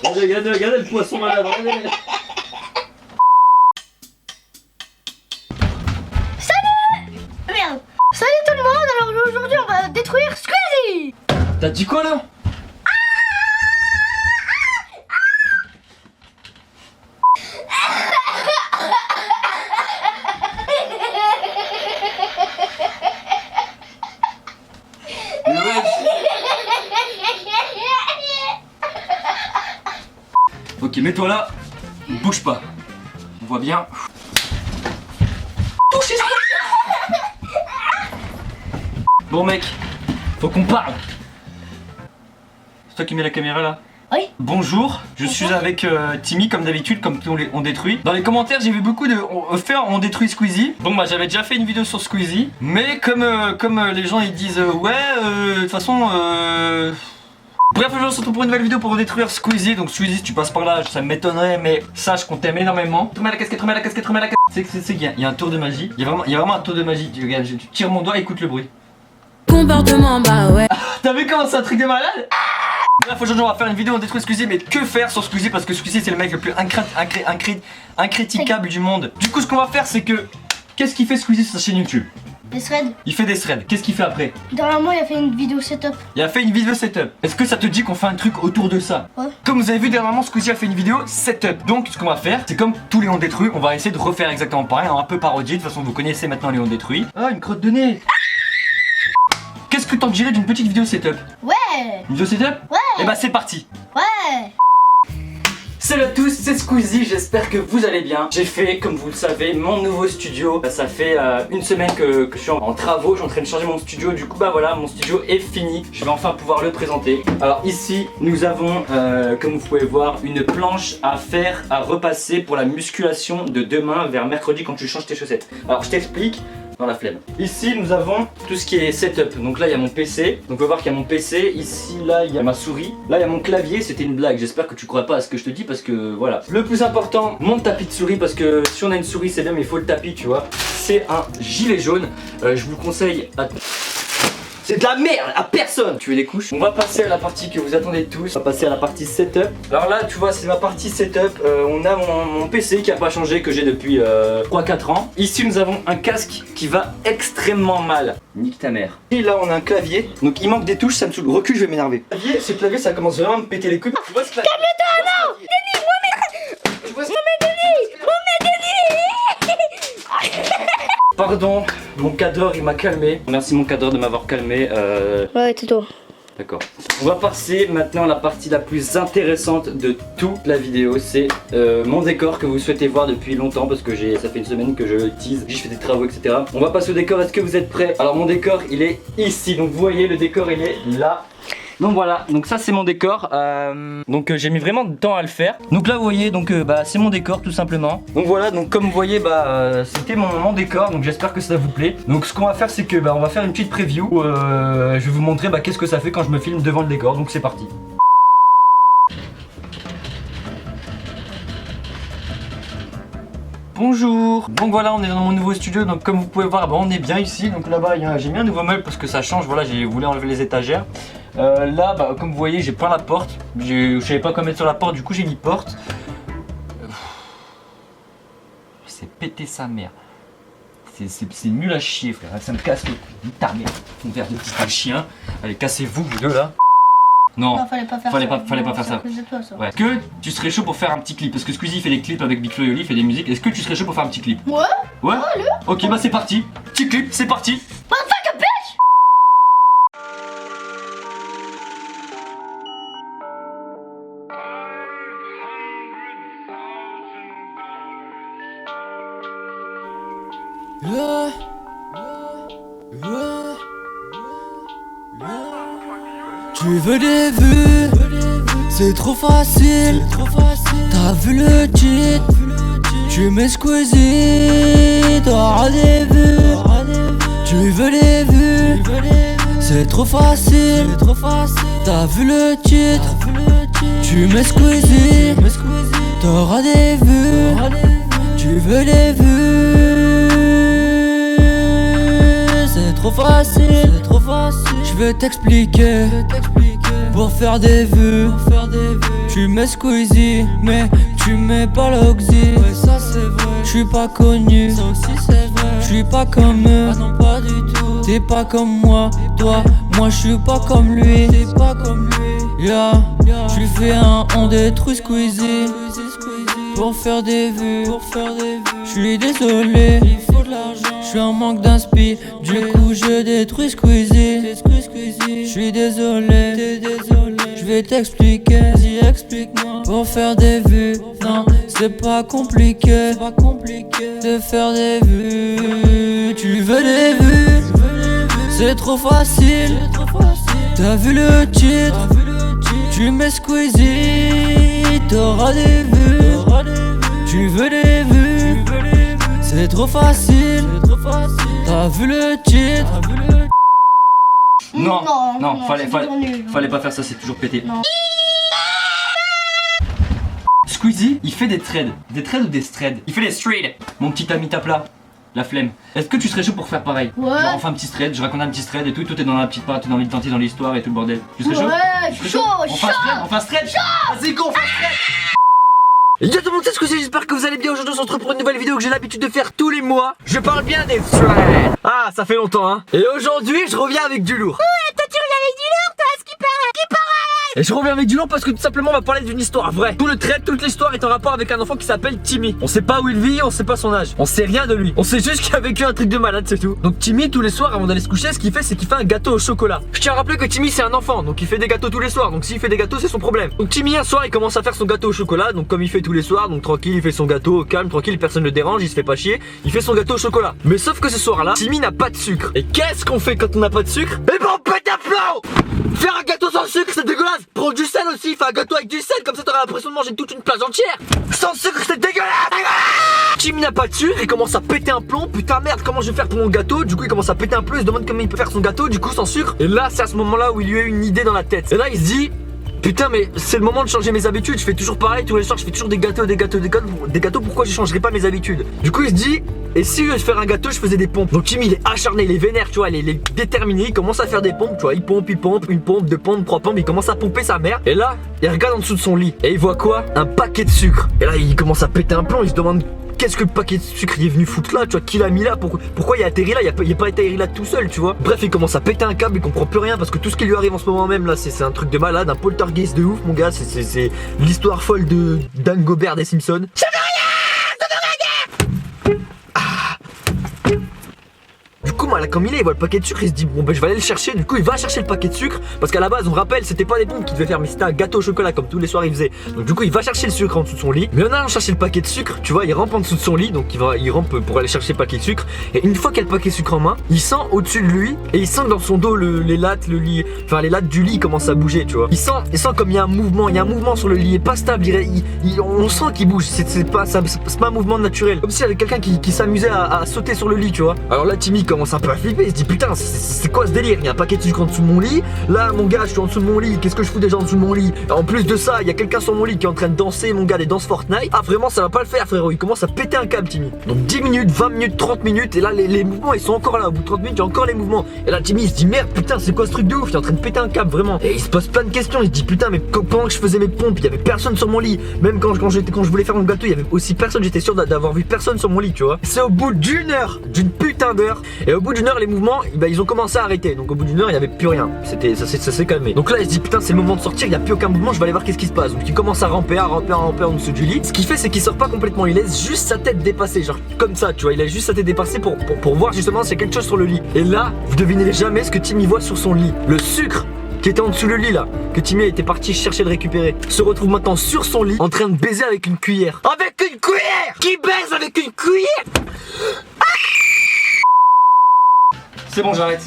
Regardez le poisson malade, regardez. Merde. Salut tout le monde, alors aujourd'hui on va détruire Squeezie. T'as dit quoi là? Ok, mets-toi là, bouge pas. On voit bien. Bon mec, faut qu'on parle. C'est toi qui mets la caméra là? Oui. Bonjour, je suis avec Timmy comme d'habitude, comme on détruit. Dans les commentaires j'ai vu beaucoup de on détruit Squeezie. Bon bah j'avais déjà fait une vidéo sur Squeezie. Mais comme les gens ils disent ouais de toute façon bref, aujourd'hui on se retrouve pour une nouvelle vidéo pour détruire Squeezie. Donc Squeezie, si tu passes par là, ça m'étonnerait, mais sache qu'on t'aime énormément. Remets la casquette, remets la casquette, remets la casquette. C'est qu'il y a un tour de magie. Il y a vraiment un tour de magie. Regarde, tu tires mon doigt, écoute le bruit. Comportement, bah ouais. T'as vu comment c'est un truc de malade? Bref, aujourd'hui on va faire une vidéo on détruit Squeezie, mais que faire sur Squeezie? Parce que Squeezie c'est le mec le plus incritiquable du monde. Du coup ce qu'on va faire c'est que, qu'est-ce qu'il fait Squeezie sur sa chaîne YouTube? Des threads. Il fait des threads, qu'est-ce qu'il fait après? Dernièrement il a fait une vidéo setup. Il a fait une vidéo setup. Est-ce que ça te dit qu'on fait un truc autour de ça? Ouais. Comme vous avez vu dernièrement, Squeezie a fait une vidéo setup. Donc ce qu'on va faire, c'est comme tous les on détruit, on va essayer de refaire exactement pareil, un peu parodié. De toute façon vous connaissez maintenant les on détruit. Ah, une crotte de nez. Qu'est-ce que t'en dirais d'une petite vidéo setup? Ouais. Une vidéo setup? Ouais. Et bah c'est parti. Ouais. Salut à tous, c'est Squeezie, j'espère que vous allez bien. J'ai fait, comme vous le savez, mon nouveau studio. Ça fait une semaine que je suis en travaux, je suis en train de changer mon studio. Du coup bah voilà, mon studio est fini. Je vais enfin pouvoir le présenter. Alors ici, nous avons, comme vous pouvez voir, une planche à faire, à repasser pour la musculation de demain vers mercredi quand tu changes tes chaussettes. Alors je t'explique. Dans la flemme. Ici nous avons tout ce qui est setup. Donc là il y a mon PC. Donc on peut voir qu'il y a mon PC. Ici là il y a ma souris. Là il y a mon clavier. C'était une blague. J'espère que tu crois pas à ce que je te dis parce que voilà. Le plus important, mon tapis de souris, parce que si on a une souris c'est bien mais il faut le tapis tu vois. C'est un gilet jaune. Je vous conseille à... C'est de la merde à personne. Tu veux des couches? On va passer à la partie que vous attendez tous. On va passer à la partie setup. Alors là tu vois c'est ma partie setup. On a mon PC qui a pas changé, que j'ai depuis 3-4 ans. Ici nous avons un casque qui va extrêmement mal. Nique ta mère. Et là on a un clavier. Donc il manque des touches, ça me saoule. Recule, je vais m'énerver. Ce clavier ça commence vraiment à me péter les couilles. Tu vois ce clavier? Calme-toi, non Denis, Pardon, mon cadre il m'a calmé. Merci mon cadre de m'avoir calmé. Ouais, c'est toi. D'accord. On va passer maintenant à la partie la plus intéressante de toute la vidéo. C'est mon décor que vous souhaitez voir depuis longtemps parce que ça fait une semaine que je le tease. Je fais des travaux, etc. On va passer au décor. Est-ce que vous êtes prêts? Alors mon décor il est ici. Donc vous voyez le décor il est là. Donc voilà, donc ça c'est mon décor, donc j'ai mis vraiment de temps à le faire. Donc là vous voyez, donc bah c'est mon décor tout simplement. Donc voilà, donc comme vous voyez bah c'était mon décor, donc j'espère que ça vous plaît. Donc ce qu'on va faire c'est que bah on va faire une petite preview où je vais vous montrer bah qu'est-ce que ça fait quand je me filme devant le décor, donc c'est parti. Bonjour. Donc voilà, on est dans mon nouveau studio. Donc comme vous pouvez voir, bah, on est bien ici. Donc là-bas, j'ai mis un nouveau meuble parce que ça change. Voilà, j'ai voulu enlever les étagères. Là, bah, comme vous voyez, j'ai plein la porte. Je savais pas quoi mettre sur la porte. Du coup, j'ai mis porte. C'est pété sa mère. C'est nul à chier, frère. Ça me casse le cou. Ta mère. Mon verre de petit chien. Allez, cassez-vous, vous deux là. Non, fallait pas faire ça. Ouais. Est-ce que tu serais chaud pour faire un petit clip? Parce que Squeezie fait des clips avec Big Flo et Oli, il fait des musiques. Est-ce que tu serais chaud pour faire un petit clip? Ouais. Ouais. Ok, bah c'est parti. Petit clip, c'est parti. Motherfucker bitch. Tu veux des vues, c'est trop facile. T'as vu le titre, tu mets Squeezie, t'auras des vues. Tu veux des vues, c'est trop facile. T'as vu le titre, tu mets Squeezie, t'auras des vues. Tu veux des vues, c'est trop facile. Je vais t'expliquer. Pour faire des vues, Tu mets Squeezie, mais tu mets pas l'oxy. Ouais, ça c'est vrai. Je suis pas connu, ça aussi c'est vrai. Je suis pas comme eux, ah non pas du tout. T'es pas comme moi, toi, moi je suis pas comme lui. T'es pas comme lui, yeah. Je lui fais un on détruit Squeezie pour faire des vues. Je suis désolé, il faut de l'argent. Je suis en manque d'inspi, du coup je détruis Squeezie. Je suis désolé, je vais t'expliquer, vas-y explique-moi. Pour faire des vues, non c'est pas compliqué de faire des vues. Tu veux des vues, c'est trop facile. T'as vu le titre, tu mets Squeezie, t'auras des vues. Tu veux des vues, c'est trop facile. T'as vu le titre. Non, non, fallait c'est toujours nul. pas faire ça, c'est toujours pété. Non. Squeezie, il fait des trades ou des straids. Il fait des straids. Mon petit ami tape là, la flemme. Est-ce que tu serais chaud pour faire pareil? Ouais. Genre on fait un petit thread, je raconte un petit thread et tout est dans la petite part, t'es dans l'identité, dans l'histoire et tout le bordel. Tu serais chaud? Ouais, Tu serais chaud, On fait un thread. Vas-y go, on fait un thread. Yo tout le monde, c'est Squeezie, j'espère que vous allez bien. Aujourd'hui on se retrouve pour une nouvelle vidéo que j'ai l'habitude de faire tous les mois. Je parle bien des threads. Ah, ça fait longtemps hein. Et aujourd'hui je reviens avec du lourd. Ouais, toi tu reviens avec du lourd, toi, ce qui paraît. Et je reviens avec du lourd parce que tout simplement on va parler d'une histoire vraie. Tout le thread, toute l'histoire est en rapport avec un enfant qui s'appelle Timmy. On sait pas où il vit, on sait pas son âge. On sait rien de lui. On sait juste qu'il a vécu un truc de malade, c'est tout. Donc Timmy, tous les soirs avant d'aller se coucher, ce qu'il fait c'est qu'il fait un gâteau au chocolat. Je tiens à rappeler que Timmy c'est un enfant, donc il fait des gâteaux tous les soirs. Donc s'il fait des gâteaux c'est son problème. Donc Timmy un soir il commence à faire son gâteau au chocolat. Donc comme il fait tous les soirs, donc tranquille, il fait son gâteau au calme, tranquille, personne ne le dérange, il se fait pas chier. Il fait son gâteau au chocolat. Mais sauf que ce soir-là, Timmy n'a pas de sucre. Et qu'est-ce qu'on fait quand on n'a pas de sucre? Eh ben on pète un plomb. Faire un gâteau sans sucre c'est dégueulasse. Prends du sel aussi, fais un gâteau avec du sel, comme ça t'auras l'impression de manger toute une plage entière. Sans sucre c'est dégueulasse. Timmy n'a pas de sucre, il commence à péter un plomb. Putain merde, comment je vais faire pour mon gâteau? Du coup il commence à péter un plomb, il se demande comment il peut faire son gâteau, du coup sans sucre. Et là c'est à ce moment-là où il lui a eu une idée dans la tête. Et là il se dit putain mais c'est le moment de changer mes habitudes, je fais toujours pareil tous les soirs, je fais toujours des gâteaux, pourquoi je changerais pas mes habitudes? Du coup il se dit, et si je faire un gâteau je faisais des pompes? Donc Timmy il est acharné, il est vénère, tu vois, il est déterminé, il commence à faire des pompes, tu vois, il pompe, une pompe, deux pompes, trois pompes, il commence à pomper sa mère. Et là, il regarde en dessous de son lit, et il voit quoi? Un paquet de sucre. Et là il commence à péter un plomb, il se demande qu'est-ce que le paquet de sucre il est venu foutre là, tu vois, qui l'a mis là, pourquoi il a atterri là, il a pas atterri là tout seul, tu vois. Bref, il commence à péter un câble, il comprend plus rien parce que tout ce qui lui arrive en ce moment même là, c'est un truc de malade, un poltergeist de ouf mon gars, c'est l'histoire folle de Dan Gobert des Simpsons. Ça veut rien. Du coup, là, comme il voit le paquet de sucre, il se dit bon ben je vais aller le chercher. Du coup il va chercher le paquet de sucre parce qu'à la base on rappelle c'était pas des pompes qu'il devait faire mais c'était un gâteau au chocolat comme tous les soirs il faisait. Donc du coup il va chercher le sucre en dessous de son lit. Mais en allant chercher le paquet de sucre, tu vois, il rampe en dessous de son lit, donc il rampe pour aller chercher le paquet de sucre. Et une fois qu'il a le paquet de sucre en main, il sent au-dessus de lui et il sent que dans son dos les lattes, le lit, enfin les lattes du lit commencent à bouger, tu vois. Il sent comme il y a un mouvement sur le lit, il est pas stable, on sent qu'il bouge, c'est pas un mouvement naturel. Comme s'il y avait quelqu'un qui s'amusait à sauter sur le lit, tu vois. Alors là Timmy commence un peu à flipper, il se dit putain c'est quoi ce délire? Il y a un paquet de sucre en dessous de mon lit. Là mon gars je suis en dessous de mon lit. Qu'est-ce que je fous déjà en dessous de mon lit? En plus de ça il y a quelqu'un sur mon lit qui est en train de danser mon gars des danses Fortnite. Ah vraiment ça va pas le faire frérot. Il commence à péter un câble Timmy. Donc 10 minutes, 20 minutes, 30 minutes. Et là les mouvements ils sont encore là. Au bout de 30 minutes il y a encore les mouvements. Et là Timmy il se dit merde putain c'est quoi ce truc de ouf? Il est en train de péter un câble vraiment. Et il se pose plein de questions. Il se dit putain mais pendant que je faisais mes pompes il y avait personne sur mon lit. Même quand je voulais faire mon gâteau il y avait aussi personne. J'étais sûr d'avoir vu personne sur mon lit tu vois. C'est au bout d'une heure, d'une putain d'heure. Et au bout d'une heure les mouvements ils ont commencé à arrêter. Donc au bout d'une heure il n'y avait plus rien. Ça s'est calmé. Donc là il se dit putain c'est le moment de sortir, il n'y a plus aucun mouvement, je vais aller voir qu'est-ce qui se passe. Donc il commence à ramper en dessous du lit. Ce qu'il fait c'est qu'il sort pas complètement, il laisse juste sa tête dépasser, genre comme ça tu vois, il laisse juste sa tête dépasser pour voir justement s'il y a quelque chose sur le lit. Et là vous devinez jamais ce que Timmy voit sur son lit. Le sucre qui était en dessous le lit là, que Timmy était parti chercher de récupérer, se retrouve maintenant sur son lit en train de baiser avec une cuillère. Avec une cuillère! Qui baise avec une cuillère? C'est bon j'arrête.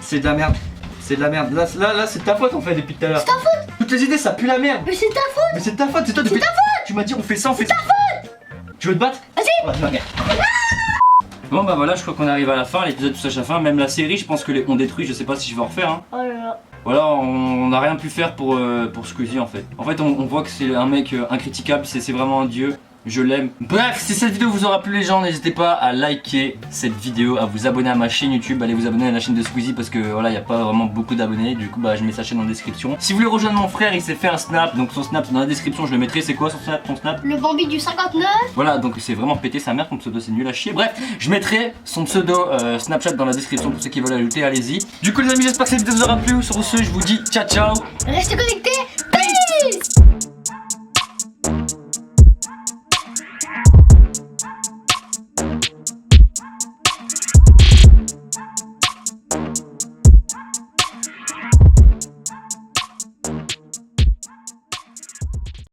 C'est de la merde. C'est de la merde. Là c'est de ta faute en fait depuis tout à l'heure. C'est ta faute. Toutes les idées ça pue la merde. Mais c'est ta faute. Mais c'est de ta faute, c'est toi C'est ta faute. Tu m'as dit on fait ça, on fait C'est ta faute. Tu veux te battre? Vas-y. Ouais, ok. Bon bah voilà, je crois qu'on arrive à la fin, l'épisode touche à la fin. Même la série, je pense que on détruit, je sais pas si je vais en refaire hein. Oh là là. Voilà, on n'a rien pu faire pour Squeezie en fait. En fait on voit que c'est un mec incritiquable, c'est vraiment un dieu. je l'aime. Bref, si cette vidéo vous aura plu les gens, n'hésitez pas à liker cette vidéo, à vous abonner à ma chaîne YouTube, allez vous abonner à la chaîne de Squeezie parce que voilà, il n'y a pas vraiment beaucoup d'abonnés, du coup bah je mets sa chaîne en description. Si vous voulez rejoindre mon frère, il s'est fait un snap, donc son snap dans la description, je le mettrai. C'est quoi son snap, ton snap? Le Bambi du 59. Voilà, donc c'est vraiment pété sa mère, ton pseudo c'est nul à chier. Bref, je mettrai son pseudo Snapchat dans la description pour ceux qui veulent l'ajouter, allez-y. Du coup les amis, j'espère que cette vidéo vous aura plu. Sur ce, je vous dis ciao ciao. Restez connectés.